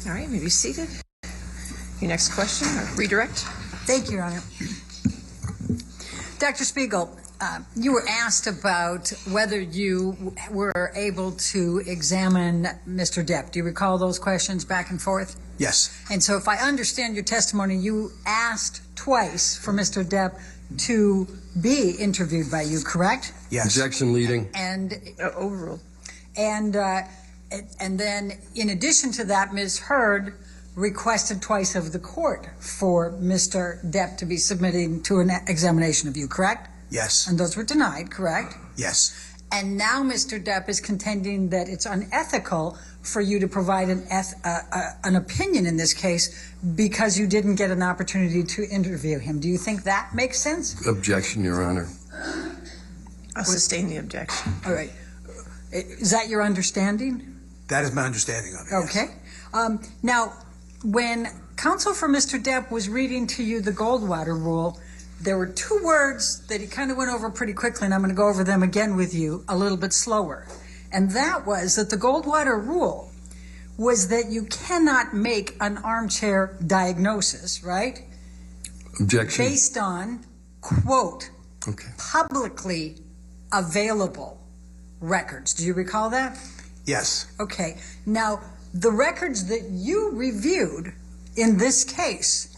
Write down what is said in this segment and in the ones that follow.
All right, maybe seated. Your next question, or redirect. Thank you, Your Honor. Dr. Spiegel, you were asked about whether you were able to examine Mr. Depp. Do you recall those questions back and forth? Yes. And so if I understand your testimony, you asked twice for Mr. Depp to be interviewed by you, correct? Yes. Objection leading. And Overruled. And then, in addition to that, Ms. Heard requested twice of the court for Mr. Depp to be submitting to an examination of you, correct? Yes. And those were denied, correct? Yes. And now Mr. Depp is contending that it's unethical for you to provide an opinion in this case because you didn't get an opportunity to interview him. Do you think that makes sense? Objection, Your Honor. I'll sustain the objection. All right. Is that your understanding? That is my understanding of it. Okay. Yes. Now, when counsel for Mr. Depp was reading to you the Goldwater rule, there were two words that he kind of went over pretty quickly, and I'm going to go over them again with you a little bit slower. And that was that the Goldwater rule was that you cannot make an armchair diagnosis, right? Objection. Based on, quote, Okay. publicly available records. Do you recall that? Yes. Okay. Now, the records that you reviewed in this case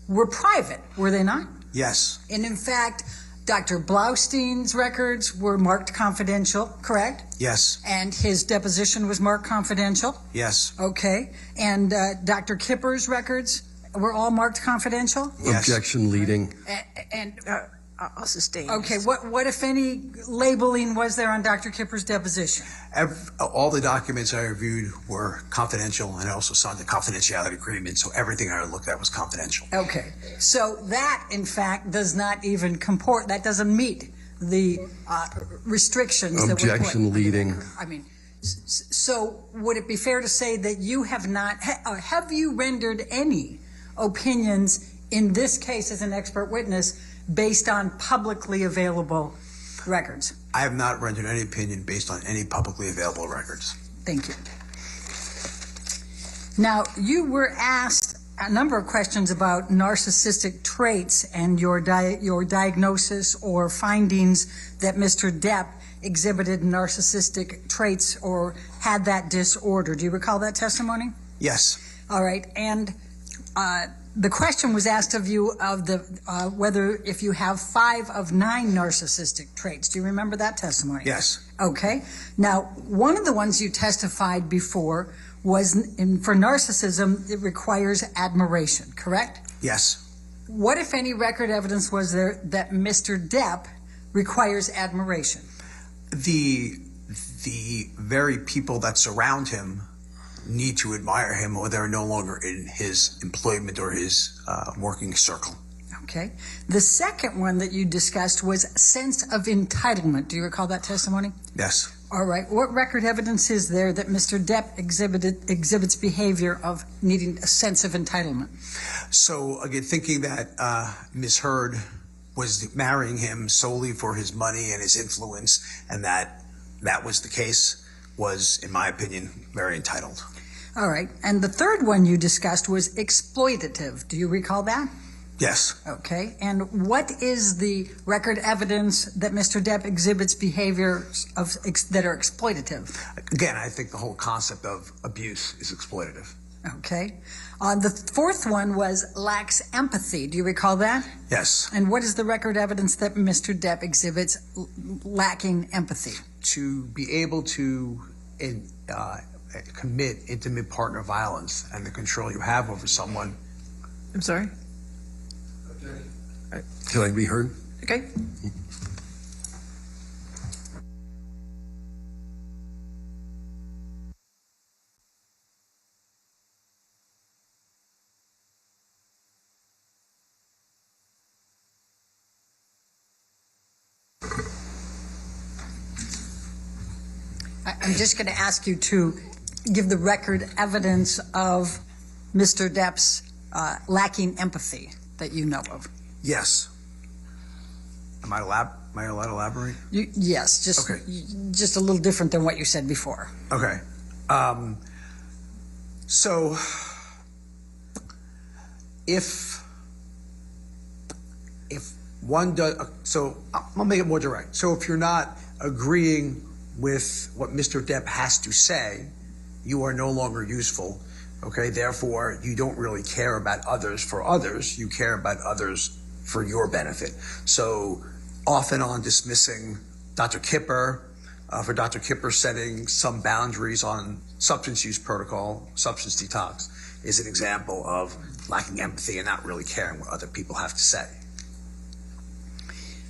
were private, were they not? Yes. And in fact, Dr. Blaustein's records were marked confidential, correct? Yes. And his deposition was marked confidential? Yes. Okay. And Dr. Kipper's records were all marked confidential? Yes. Objection leading. And I'll sustain. okay, what if any labeling was there on Dr. Kipper's deposition? All the documents I reviewed were confidential, and I also signed the confidentiality agreement, so everything I looked at was confidential. Okay. So that, in fact, does not even comport, that doesn't meet the restrictions that were put. Objection leading. I mean, so would it be fair to say that you have not, have you rendered any opinions in this case as an expert witness based on publicly available records? I have not rendered any opinion based on any publicly available records. Thank you. Now, you were asked a number of questions about narcissistic traits and your diagnosis or findings that Mr. Depp exhibited narcissistic traits or had that disorder. Do you recall that testimony? Yes. All right. And the question was asked of you of the whether if you have 5 of 9 narcissistic traits. Do you remember that testimony? Yes. Okay. Now, one of the ones you testified before was for narcissism, it requires admiration, correct? Yes. What, if any, record evidence was there that Mr. Depp requires admiration? The very people that surround him need to admire him, or they're no longer in his employment or his working circle. Okay. The second one that you discussed was sense of entitlement. Do you recall that testimony? Yes. All right. What record evidence is there that Mr. Depp exhibits behavior of needing a sense of entitlement? So, again, thinking that Ms. Heard was marrying him solely for his money and his influence, and that was the case, was, in my opinion, very entitled. All right. And the third one you discussed was exploitative. Do you recall that? Yes. Okay. And what is the record evidence that Mr. Depp exhibits behaviors that are exploitative? Again, I think the whole concept of abuse is exploitative. Okay. The fourth one was lacks empathy. Do you recall that? Yes. And what is the record evidence that Mr. Depp exhibits lacking empathy? To be able to commit intimate partner violence and the control you have over someone. I'm sorry? Can I be heard? Okay. I'm just going to ask you to give the record evidence of Mr. Depp's lacking empathy that you know of. Yes. Am I allowed to elaborate? Yes, just okay. Just a little different than what you said before. Okay. So, if one does, so I'll make it more direct. So if you're not agreeing with what Mr. Depp has to say, you are no longer useful. Okay, therefore, you don't really care about others for others. You care about others for your benefit. So, off and on dismissing Dr. Kipper, for Dr. Kipper setting some boundaries on substance use protocol, substance detox, is an example of lacking empathy and not really caring what other people have to say.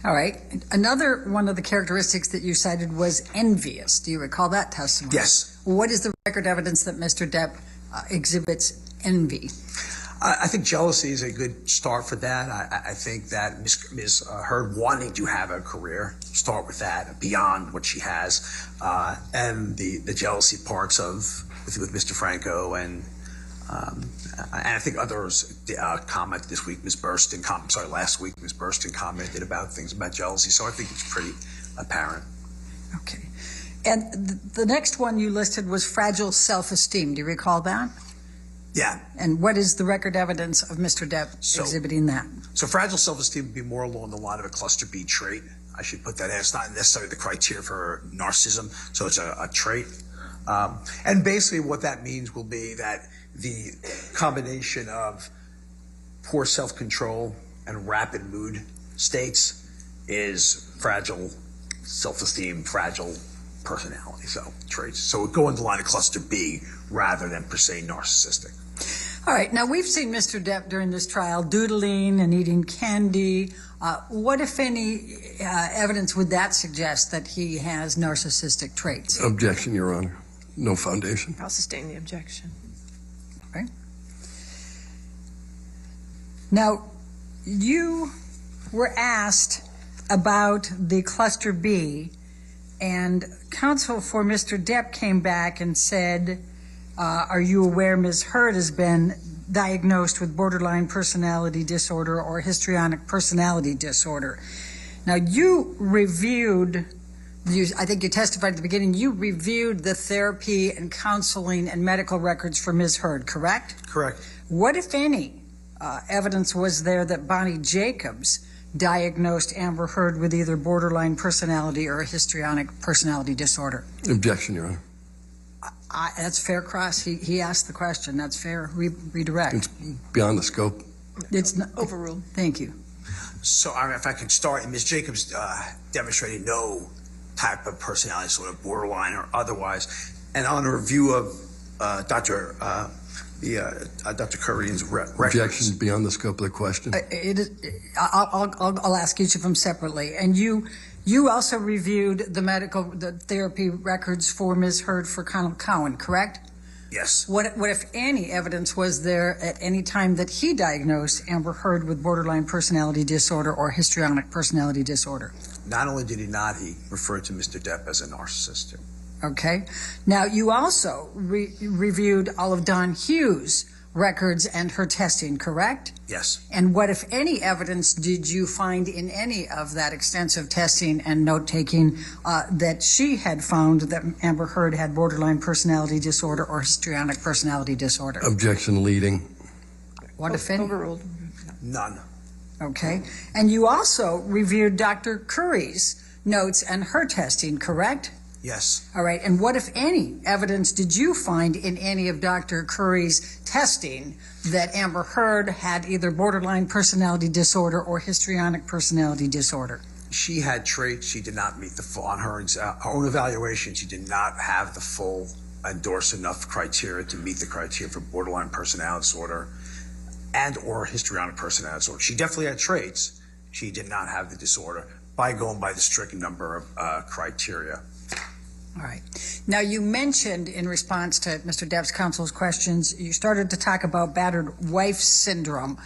All right. Another one of the characteristics that you cited was envious. Do you recall that testimony? Yes. What is the record evidence that Mr. Depp exhibits envy? I think jealousy is a good start for that. I think that Ms. Heard wanting to have a career, start with that, beyond what she has, and the jealousy parts of with Mr. Franco and I think others commented this week. Last week Ms. Burstyn commented about things about jealousy. So I think it's pretty apparent. Okay. And the next one you listed was fragile self-esteem. Do you recall that? Yeah. And what is the record evidence of Mr. Depp exhibiting that? So fragile self-esteem would be more along the line of a cluster B trait. I should put that in. It's not necessarily the criteria for narcissism, so it's a trait. And basically what that means will be that the combination of poor self-control and rapid mood states is fragile self-esteem, fragile personality, so traits. So it would go in the line of cluster B rather than per se narcissistic. All right. Now, we've seen Mr. Depp during this trial doodling and eating candy. What, if any, evidence would that suggest that he has narcissistic traits? Objection, Your Honor. No foundation. I'll sustain the objection. Okay. Now, you were asked about the cluster B, and counsel for Mr. Depp came back and said, are you aware Ms. Heard has been diagnosed with borderline personality disorder or histrionic personality disorder? Now, you reviewed, I think you testified at the beginning, you reviewed the therapy and counseling and medical records for Ms. Heard, correct? Correct. What, if any, evidence was there that Bonnie Jacobs diagnosed Amber Heard with either borderline personality or histrionic personality disorder? Objection, Your Honor. That's fair cross. He asked the question. That's fair. Redirect. It's beyond the scope. It's not, Overruled. Thank you. So if I could start, Ms. Jacobs demonstrated no type of personality disorder, borderline or otherwise. And on a review of Dr. Currien's records. Objection beyond the scope of the question. I'll ask each of them separately. And you also reviewed the therapy records for Ms. Heard for Colonel Cowan, correct? Yes. What, if any, evidence was there at any time that he diagnosed Amber Heard with borderline personality disorder or histrionic personality disorder? Not only did he not, he referred to Mr. Depp as a narcissist too. Okay. Now, you also reviewed all of Dawn Hughes' records and her testing, correct? Yes. And what, if any, evidence did you find in any of that extensive testing and note-taking that she had found that Amber Heard had borderline personality disorder or histrionic personality disorder? Objection leading. What, if any? Overruled. None. Okay. And you also reviewed Dr. Curry's notes and her testing, correct? Yes. All right. And what, if any, evidence did you find in any of Dr. Curry's testing that Amber Heard had either borderline personality disorder or histrionic personality disorder? She had traits she did not meet the full, on her own evaluation, she did not have the full endorse enough criteria to meet the criteria for borderline personality disorder and or histrionic personality disorder. She definitely had traits. She did not have the disorder by going by the strict number of criteria. All right. Now, you mentioned in response to Mr. Depp's counsel's questions, you started to talk about battered wife syndrome.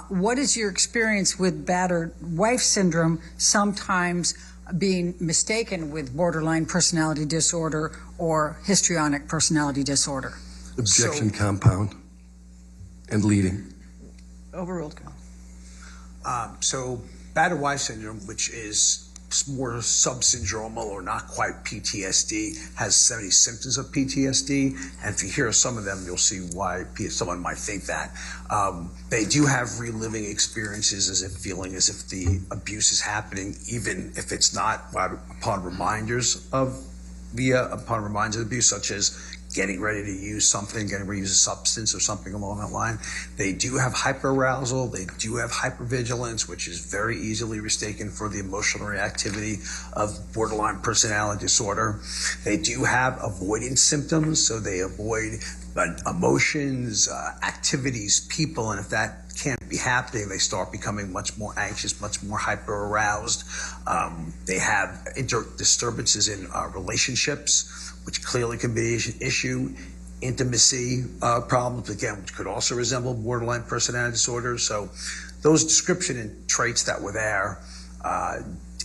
What is your experience with battered wife syndrome sometimes being mistaken with borderline personality disorder or histrionic personality disorder? Objection compound and leading. Overruled. So battered wife syndrome, which is more subsyndromal or not quite PTSD, has so many symptoms of PTSD. And if you hear some of them, you'll see why someone might think that. They do have reliving experiences as if feeling as if the abuse is happening, even if it's not, upon reminders of abuse, such as getting ready to use something, getting ready to use a substance or something along that line. They do have hyperarousal. They do have hypervigilance, which is very easily mistaken for the emotional reactivity of borderline personality disorder. They do have avoidance symptoms, so they avoid emotions, activities, people, and if that can't be happening, they start becoming much more anxious, much more hyper-aroused. They have disturbances in relationships, which clearly can be an issue. Intimacy problems, again, which could also resemble borderline personality disorder. So those description and traits that were there,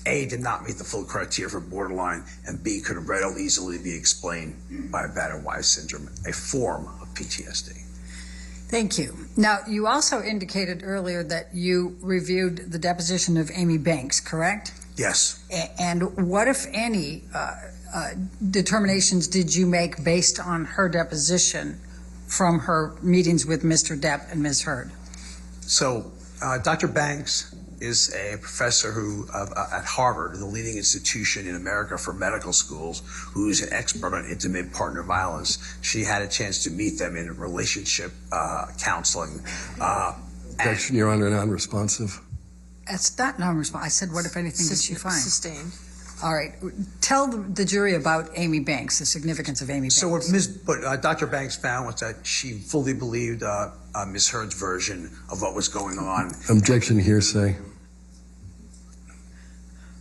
A, did not meet the full criteria for borderline, and B, could readily easily be explained by Bader-Weiss syndrome, a form of PTSD. Thank you. Now, you also indicated earlier that you reviewed the deposition of Amy Banks, correct? Yes. And what, if any, determinations did you make based on her deposition from her meetings with Mr. Depp and Ms. Heard? So Dr. Banks is a professor at Harvard, the leading institution in America for medical schools, who's an expert on intimate partner violence. She had a chance to meet them in relationship counseling. Objection, Your Honor, non-responsive. That's not non-responsive. I said, what, if anything, did she find? Sustained. All right. Tell the jury about Amy Banks, the significance of Amy Banks. So what Dr. Banks found was that she fully believed Ms. Heard's version of what was going on. Objection, hearsay.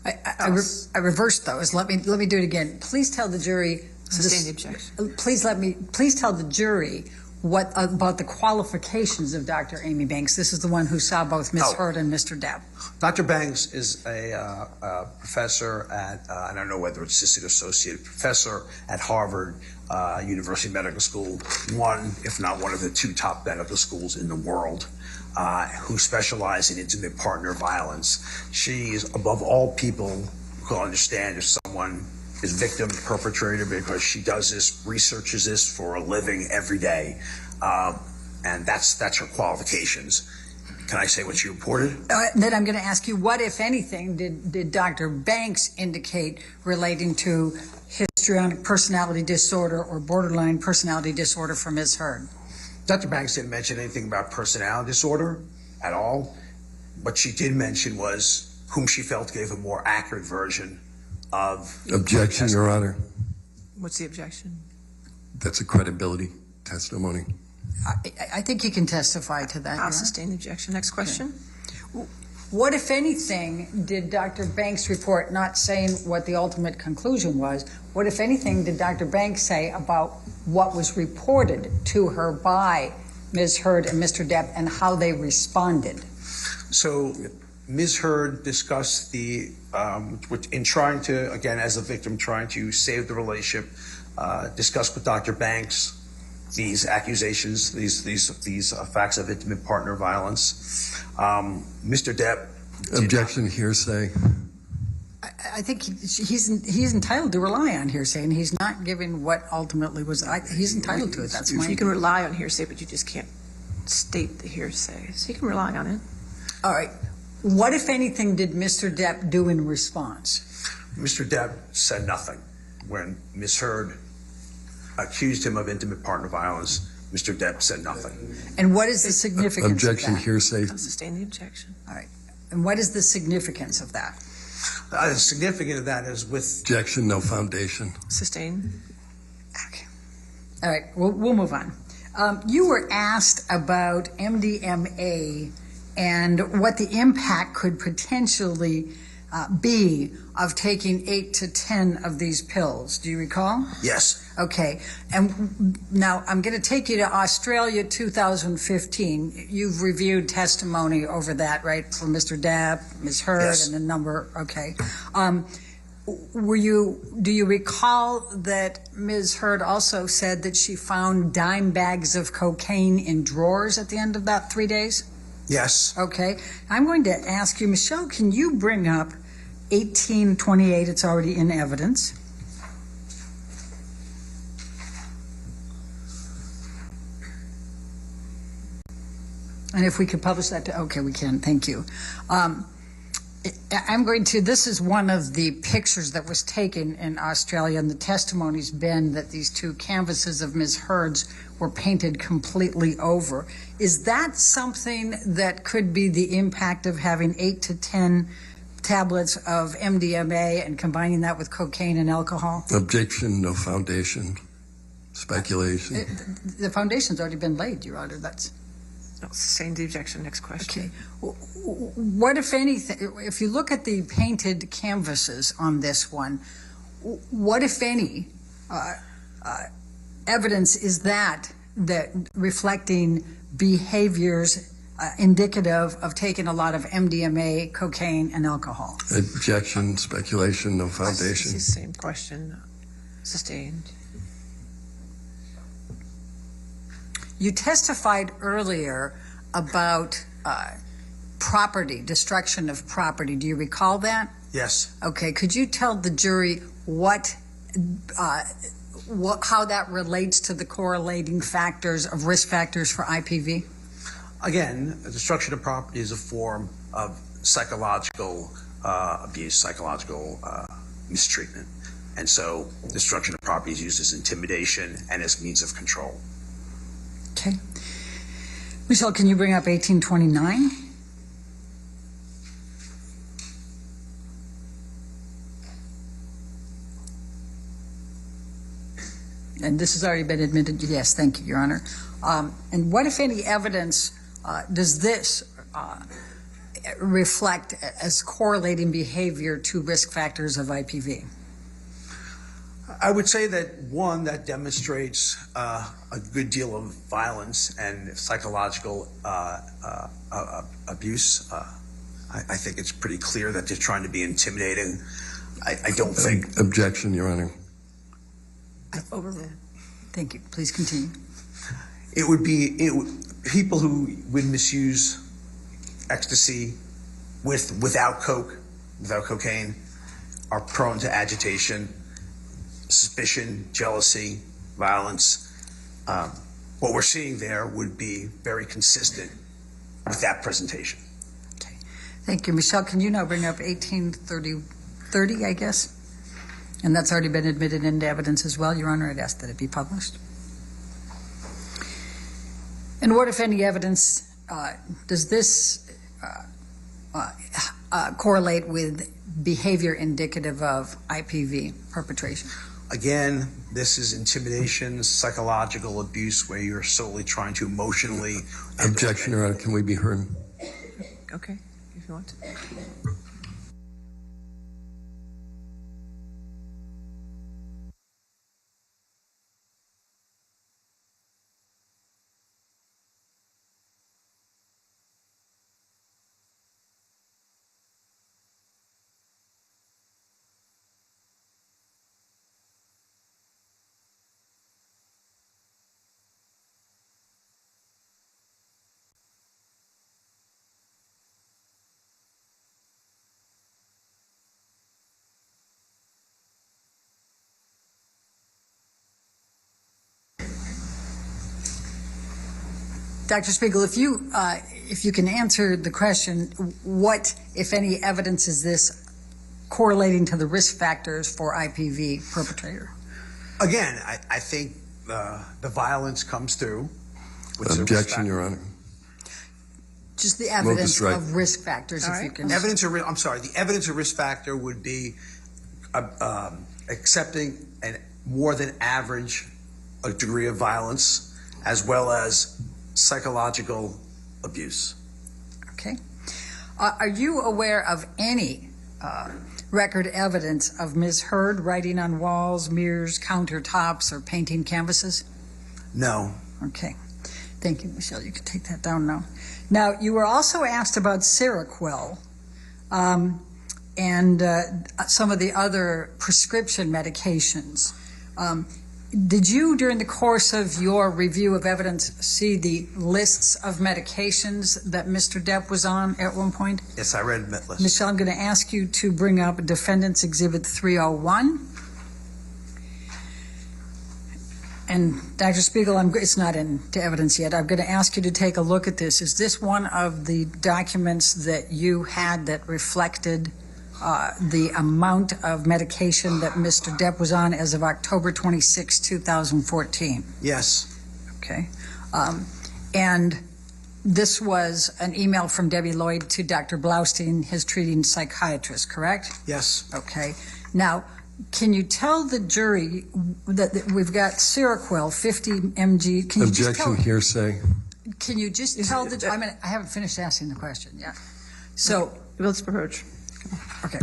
I reversed those. Let me do it again. Please tell the jury. Sustain the objection. Please tell the jury what about the qualifications of Dr. Amy Banks. This is the one who saw both Ms. Heard and Mr. Depp. Dr. Banks is a professor at, I don't know whether it's assistant associate professor at Harvard University Medical School, one, if not one of the two top medical schools in the world, who specialize in intimate partner violence. She is, above all people, who understand if someone is victim, perpetrator, because she does this, researches this for a living every day. And that's her qualifications. Can I say what she reported? Then I'm going to ask you, what, if anything, did Dr. Banks indicate relating to histrionic personality disorder or borderline personality disorder for Ms. Heard? Dr. Banks didn't mention anything about personality disorder at all. What she did mention was whom she felt gave a more accurate version of... Objection, Your Honor. What's the objection? That's a credibility testimony. I think he can testify to that. I'll sustain the objection. Next question. Okay. What, if anything, did Dr. Banks report, not saying what the ultimate conclusion was, what, if anything, did Dr. Banks say about what was reported to her by Ms. Heard and Mr. Depp and how they responded? So Ms. Heard discussed the, in trying to, again, as a victim, trying to save the relationship, discussed with Dr. Banks these accusations, these facts of intimate partner violence. Mr. Depp. Objection, hearsay. I think he's entitled to rely on hearsay, and he's not giving what ultimately was. He's entitled to it. That's my. You can rely on hearsay, but you just can't state the hearsay. So you can rely on it. All right. What, if anything, did Mr. Depp do in response? Mr. Depp said nothing. When Ms. Heard accused him of intimate partner violence, Mr. Depp said nothing. And what is the significance Objection, of that? hearsay. I'll sustain the objection. All right. And what is the significance of that? The significance of that is with... Objection, no foundation. Sustain. Okay. All right. We'll move on. You were asked about MDMA and what the impact could potentially be of taking 8 to 10 of these pills. Do you recall? Yes. Okay. And now I'm going to take you to Australia 2015. You've reviewed testimony over that, right, from Mr. Depp, Ms. Heard, Yes. and a number. Okay. Do you recall that Ms. Heard also said that she found dime bags of cocaine in drawers at the end of that 3 days? Yes. Okay. I'm going to ask you, Michelle, can you bring up 1828, it's already in evidence. And if we could publish that, okay, we can, thank you. This is one of the pictures that was taken in Australia, and the testimony's been that these two canvases of Ms. Heard's were painted completely over. Is that something that could be the impact of having 8 to 10 tablets of MDMA and combining that with cocaine and alcohol? Objection, no foundation. Speculation. The foundation's already been laid, Your Honor. That's... No, sustain the objection. Next question. Okay. What, if anything, if you look at the painted canvases on this one, what, if any, evidence is that reflecting behaviors indicative of taking a lot of MDMA, cocaine, and alcohol? Objection, speculation, no foundation. It's the same question. Sustained. You testified earlier about property, destruction of property. Do you recall that? Yes. Okay. Could you tell the jury how that relates to the correlating factors of risk factors for IPV? Again, destruction of property is a form of psychological abuse, psychological mistreatment. And so destruction of property is used as intimidation and as means of control. Okay. Michelle, can you bring up 1829? And this has already been admitted. Yes, thank you, Your Honor. And what, if any, evidence does this reflect as correlating behavior to risk factors of IPV? I would say that, one, that demonstrates a good deal of violence and psychological abuse. I think it's pretty clear that they're trying to be intimidating. I don't think... Objection, Your Honor. Overruled. Thank you. Please continue. It would be people who would misuse ecstasy without cocaine, are prone to agitation, suspicion, jealousy, violence. What we're seeing there would be very consistent with that presentation. Okay. Thank you. Michelle, can you now bring up 1830, I guess? And that's already been admitted into evidence as well. Your Honor, I'd ask that it be published. And what, if any, evidence does this correlate with behavior indicative of IPV perpetration? Again, this is intimidation, psychological abuse, where you're solely trying to emotionally... Objection, Your Honor. Can we be heard? Okay, if you want to. Dr. Spiegel, if you can answer the question, what, if any, evidence is this correlating to the risk factors for IPV perpetrator? Again, I think the violence comes through. Objection, Your Honor. Just the evidence of risk factors, if you can. The evidence of risk factor would be accepting a more than average degree of violence, as well as psychological abuse. Okay. Are you aware of any record evidence of Ms. Heard writing on walls, mirrors, countertops, or painting canvases? No. Okay. Thank you, Michelle. You can take that down now. Now, you were also asked about Seroquel and some of the other prescription medications. Did you, during the course of your review of evidence, see the lists of medications that Mr. Depp was on at one point? Yes, I read the list. Michelle, I'm going to ask you to bring up Defendant's Exhibit 301. And Dr. Spiegel, it's not into evidence yet. I'm going to ask you to take a look at this. Is this one of the documents that you had that reflected the amount of medication that Mr. Depp was on as of October 26, 2014? Yes. Okay. And this was an email from Debbie Lloyd to Dr. Blaustein, his treating psychiatrist, correct? Yes. Okay. Now, can you tell the jury that we've got Seroquel, 50 mg? Can you Objection, hearsay. Can you just tell the? I haven't finished asking the question yet. So Let's approach. okay.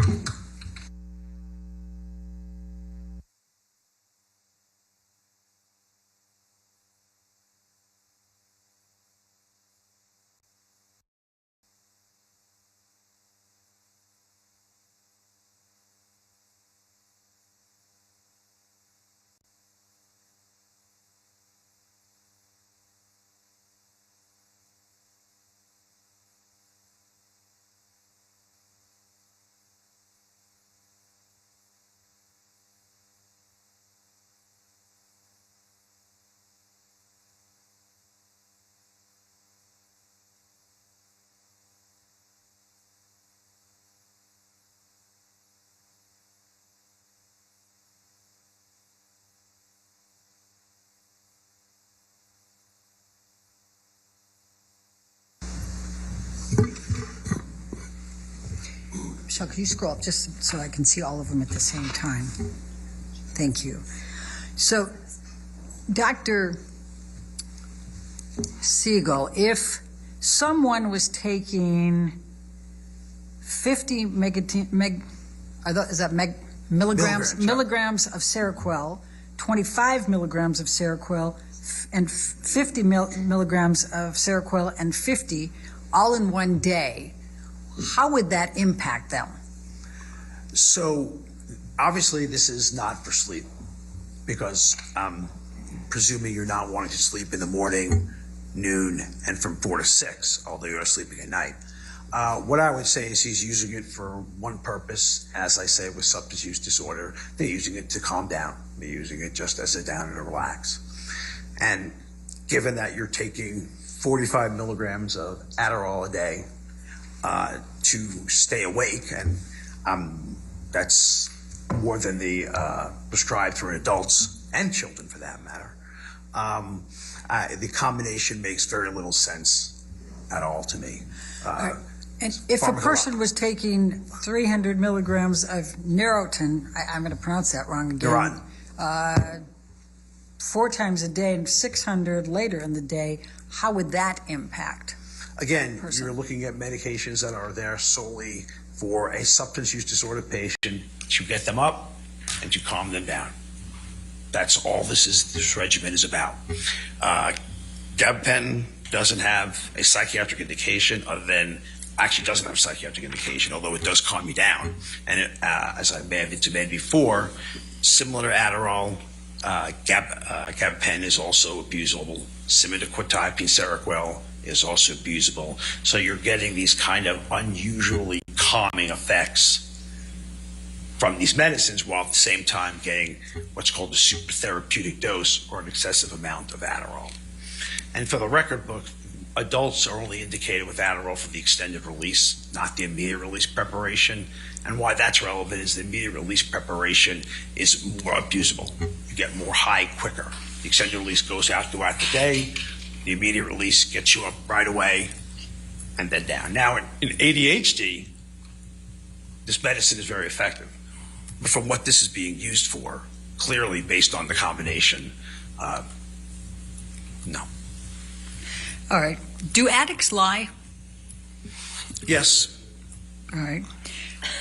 Michelle, could you scroll up just so I can see all of them at the same time? Thank you. So, Dr. Siegel, if someone was taking 50 milligrams of Seroquel, 25 milligrams of Seroquel, and 50 milligrams of Seroquel and 50 all in one day, how would that impact them? So obviously this is not for sleep, because presuming you're not wanting to sleep in the morning, noon, and from 4 to 6, although you're sleeping at night. What I would say is he's using it for one purpose. As I say, with substance use disorder, they're using it to calm down. They're using it just as a down and to relax. And given that you're taking 45 milligrams of Adderall a day to stay awake, and that's more than the prescribed for adults and children for that matter, the combination makes very little sense at all to me. And if a person was taking 300 milligrams of Neurontin, I'm going to pronounce that wrong again, 4 times a day and 600 later in the day, how would that impact? Again, you're looking at medications that are there solely for a substance use disorder patient to get them up and to calm them down. That's all this regimen is about. Gabapentin doesn't have a psychiatric indication other than, actually doesn't have a psychiatric indication, although it does calm you down. And it, as I may have intimated before, similar to Adderall, gabapentin is also abusable. Similar to quetiapine, Seroquel is also abusable. So you're getting these kind of unusually calming effects from these medicines, while at the same time getting what's called a super therapeutic dose or an excessive amount of Adderall. And for the record book, adults are only indicated with Adderall for the extended release, not the immediate release preparation. And why that's relevant is the immediate release preparation is more abusable. You get more high quicker. The extended release goes out throughout the day. The immediate release gets you up right away and then down. Now, in ADHD, this medicine is very effective. But from what this is being used for, clearly based on the combination, no. All right. Do addicts lie? Yes. All right.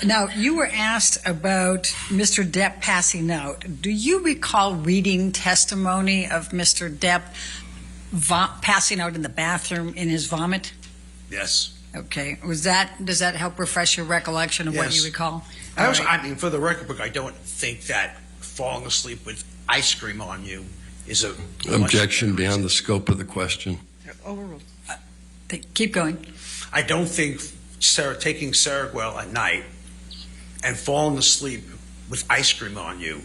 Now, you were asked about Mr. Depp passing out. Do you recall reading testimony of Mr. Depp passing out in the bathroom in his vomit? Yes. Okay. Does that help refresh your recollection of what you recall? I mean, for the record book, I don't think that falling asleep with ice cream on you is a Objection beyond the scope of the question. Overruled. Keep going. I don't think taking Seroquel at night and falling asleep with ice cream on you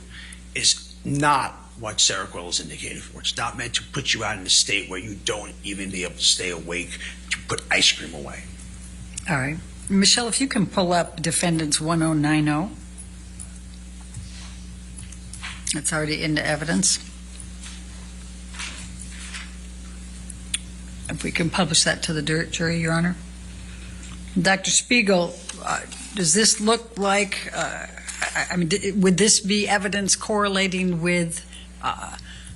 is not what Seroquel is indicated for. It's not meant to put you out in a state where you don't even be able to stay awake to put ice cream away. All right. Michelle, if you can pull up defendant's 1090. It's already into evidence. If we can publish that to the jury, Your Honor. Dr. Spiegel, does this look like, would this be evidence correlating with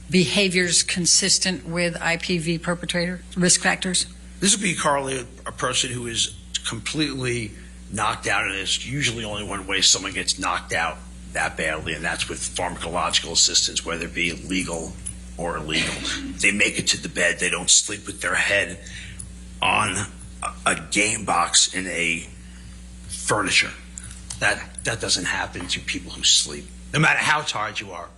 behaviors consistent with IPV perpetrator risk factors? This would be correlated a person who is completely knocked out, and it's usually only one way someone gets knocked out that badly, and that's with pharmacological assistance, whether it be legal or illegal. They make it to the bed. They don't sleep with their head on a game box in a furniture. That doesn't happen to people who sleep, no matter how tired you are.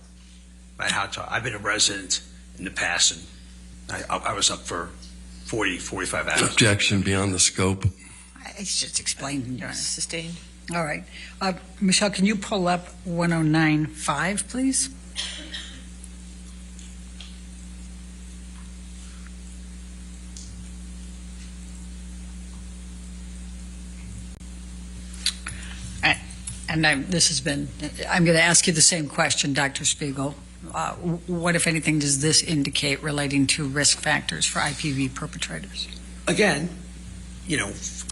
No matter how tired. I've been a resident in the past, and I was up for 40, 45 hours. Objection beyond the scope. It's just explained, Your Honor. Sustained. All right. Michelle, can you pull up 1095, please? And I'm going to ask you the same question, Dr. Spiegel. What, if anything, does this indicate relating to risk factors for IPV perpetrators? Again,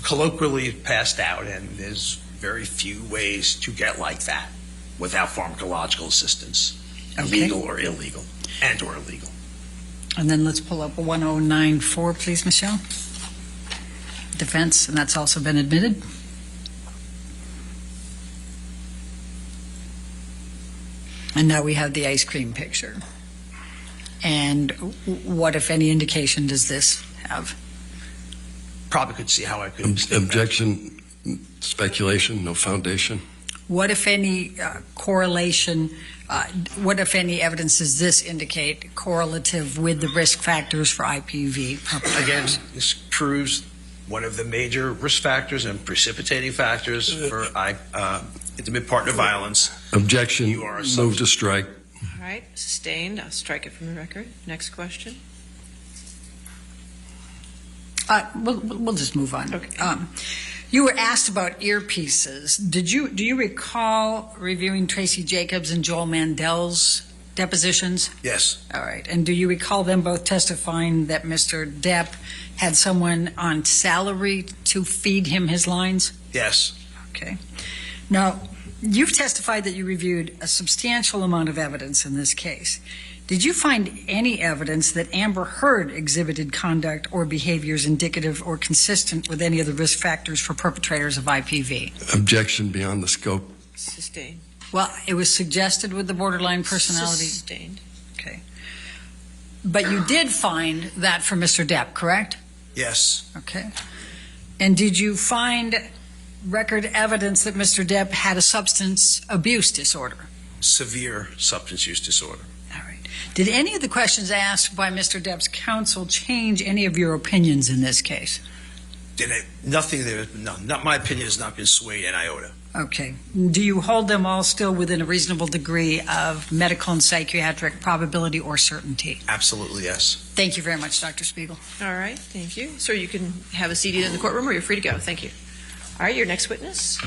colloquially passed out, and there's very few ways to get like that without pharmacological assistance, Okay. legal or illegal, and or illegal. And then let's pull up 1094, please, Michelle. Defense, and that's also been admitted. And now we have the ice cream picture. And what, if any, indication does this have? Probably could see how I could mistake that. Objection, speculation, no foundation. What, if any, correlation, what, if any, evidence does this indicate correlative with the risk factors for IPV perpetrators? Again, this proves one of the major risk factors and precipitating factors for intimate partner violence. Objection, You are a move to strike. All right, sustained. I'll strike it from the record. Next question. We'll just move on. Okay. You were asked about earpieces. Do you recall reviewing Tracy Jacobs and Joel Mandel's depositions? Yes. All right. And do you recall them both testifying that Mr. Depp had someone on salary to feed him his lines? Yes. Okay. Now, you've testified that you reviewed a substantial amount of evidence in this case. Did you find any evidence that Amber Heard exhibited conduct or behaviors indicative or consistent with any of the risk factors for perpetrators of IPV? Objection beyond the scope. Sustained. Well, it was suggested with the borderline personality. Sustained. Okay. But you did find that for Mr. Depp, correct? Yes. Okay. And did you find record evidence that Mr. Depp had a substance abuse disorder? Severe substance use disorder. All right. Did any of the questions asked by Mr. Depp's counsel change any of your opinions in this case? Nothing there. No, not my opinion has not been swayed an iota. Okay. Do you hold them all still within a reasonable degree of medical and psychiatric probability or certainty? Absolutely, yes. Thank you very much, Dr. Spiegel. All right, thank you. Sir, you can have a seat in the courtroom or you're free to go. Thank you. All right, your next witness.